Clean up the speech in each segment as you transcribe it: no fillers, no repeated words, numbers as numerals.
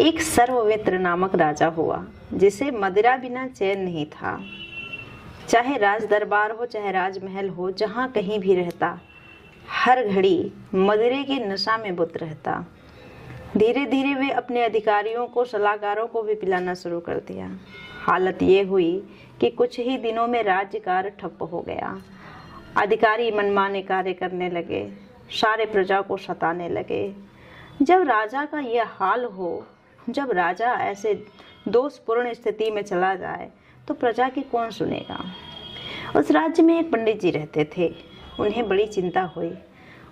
एक सर्वमित्र नामक राजा हुआ जिसे मदिरा बिना चैन नहीं था। चाहे राज दरबार हो चाहे राजमहल हो, जहाँ कहीं भी रहता, हर घड़ी मदिरे की नशा में बुत रहता। धीरे धीरे वे अपने अधिकारियों को, सलाहकारों को भी पिलाना शुरू कर दिया। हालत ये हुई कि कुछ ही दिनों में राज्य कार्य ठप्प हो गया। अधिकारी मनमाने कार्य करने लगे, सारे प्रजा को सताने लगे। जब राजा का यह हाल हो, जब राजा ऐसे दोषपूर्ण स्थिति में चला जाए, तो प्रजा की कौन सुनेगा। उस राज्य में एक पंडित जी रहते थे। उन्हें बड़ी चिंता हुई।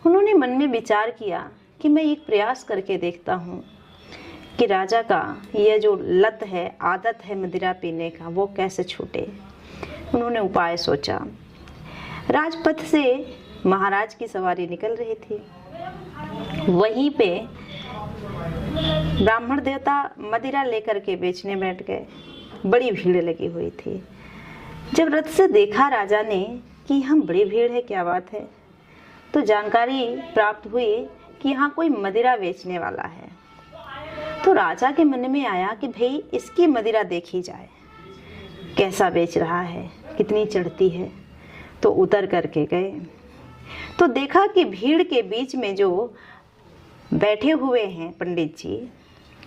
उन्होंने मन में विचार किया कि मैं एक प्रयास करके देखता हूँ कि राजा का यह जो लत है, आदत है मदिरा पीने का, वो कैसे छूटे। उन्होंने उपाय सोचा। राजपथ से महाराज की सवारी निकल रही थी। वहीं पे ब्राह्मण देवता मदिरा लेकर के बेचने बैठ गए। बड़ी भीड़ लगी हुई थी। जब रथ से देखा राजा ने कि यहाँ बड़ी भीड़ है, क्या बात है, तो जानकारी प्राप्त हुई कि यहाँ कोई मदिरा बेचने वाला है। तो राजा के मन में आया कि भाई इसकी मदिरा देखी जाए, कैसा बेच रहा है, कितनी चढ़ती है। तो उतर करके गए तो देखा कि भीड़ के बीच में जो बैठे हुए हैं पंडित जी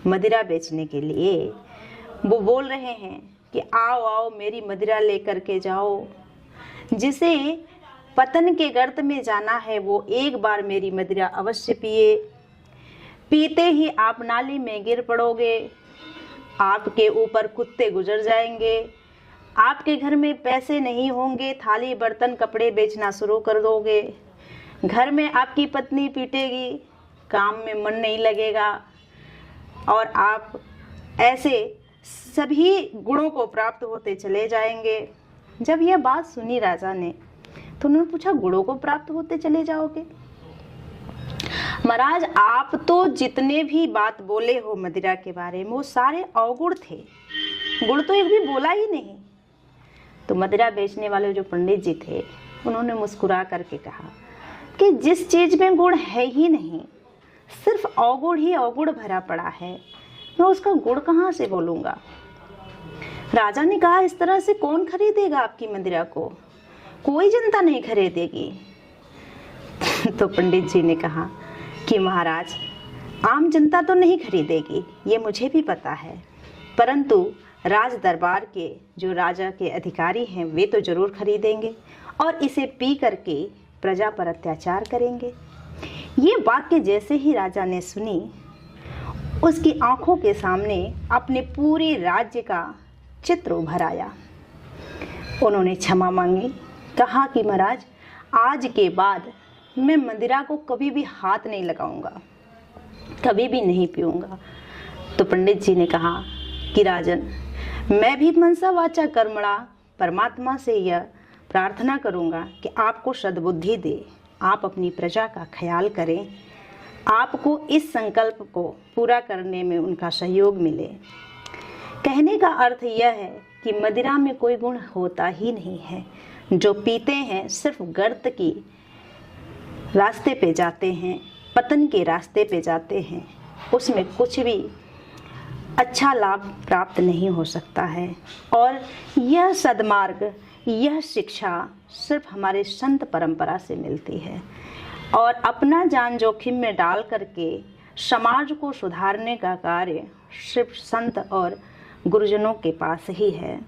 मदिरा बेचने के लिए, वो बोल रहे हैं कि आओ आओ मेरी मदिरा लेकर के जाओ। जिसे पतन के गर्त में जाना है वो एक बार मेरी मदिरा अवश्य पिए। पीते ही आप नाली में गिर पड़ोगे, आपके ऊपर कुत्ते गुजर जाएंगे, आपके घर में पैसे नहीं होंगे, थाली बर्तन कपड़े बेचना शुरू कर दोगे, घर में आपकी पत्नी पीटेगी, काम में मन नहीं लगेगा और आप ऐसे सभी गुणों को प्राप्त होते चले जाएंगे। जब यह बात सुनी राजा ने, तो उन्होंने पूछा, गुणों को प्राप्त होते चले जाओगे? महाराज, आप तो जितने भी बात बोले हो मदिरा के बारे में वो सारे अवगुण थे, गुण तो एक भी बोला ही नहीं। तो मदिरा बेचने वाले जो पंडित जी थे उन्होंने मुस्कुरा करके कहा कि जिस चीज में गुण है ही नहीं, सिर्फ अवगुण ही अवगुण भरा पड़ा है, मैं उसका गुण कहाँ से बोलूँगा। राजा ने कहा, इस तरह से कौन खरीदेगा आपकी मदिरा को, कोई जनता नहीं खरीदेगी। तो पंडित जी ने कहा कि महाराज, आम जनता तो नहीं खरीदेगी, ये मुझे भी पता है, परंतु राज दरबार के जो राजा के अधिकारी हैं वे तो जरूर खरीदेंगे और इसे पी करके प्रजा पर अत्याचार करेंगे। ये वाक्य जैसे ही राजा ने सुनी, उसकी आंखों के सामने अपने पूरे राज्य का चित्र उभर आया। उन्होंने क्षमा मांगी, कहा कि महाराज, आज के बाद मैं मदिरा को कभी भी हाथ नहीं लगाऊंगा, कभी भी नहीं पीऊंगा। तो पंडित जी ने कहा कि राजन, मैं भी मनसा वाचा कर्मणा परमात्मा से यह प्रार्थना करूंगा कि आपको सद्बुद्धि दे, आप अपनी प्रजा का ख्याल करें, आपको इस संकल्प को पूरा करने में उनका सहयोग मिले। कहने का अर्थ यह है कि मदिरा में कोई गुण होता ही नहीं है। जो पीते हैं सिर्फ गर्त की रास्ते पे जाते हैं, पतन के रास्ते पे जाते हैं, उसमें कुछ भी अच्छा लाभ प्राप्त नहीं हो सकता है। और यह सद्मार्ग, यह शिक्षा सिर्फ हमारे संत परंपरा से मिलती है और अपना जान जोखिम में डाल करके समाज को सुधारने का कार्य सिर्फ संत और गुरुजनों के पास ही है।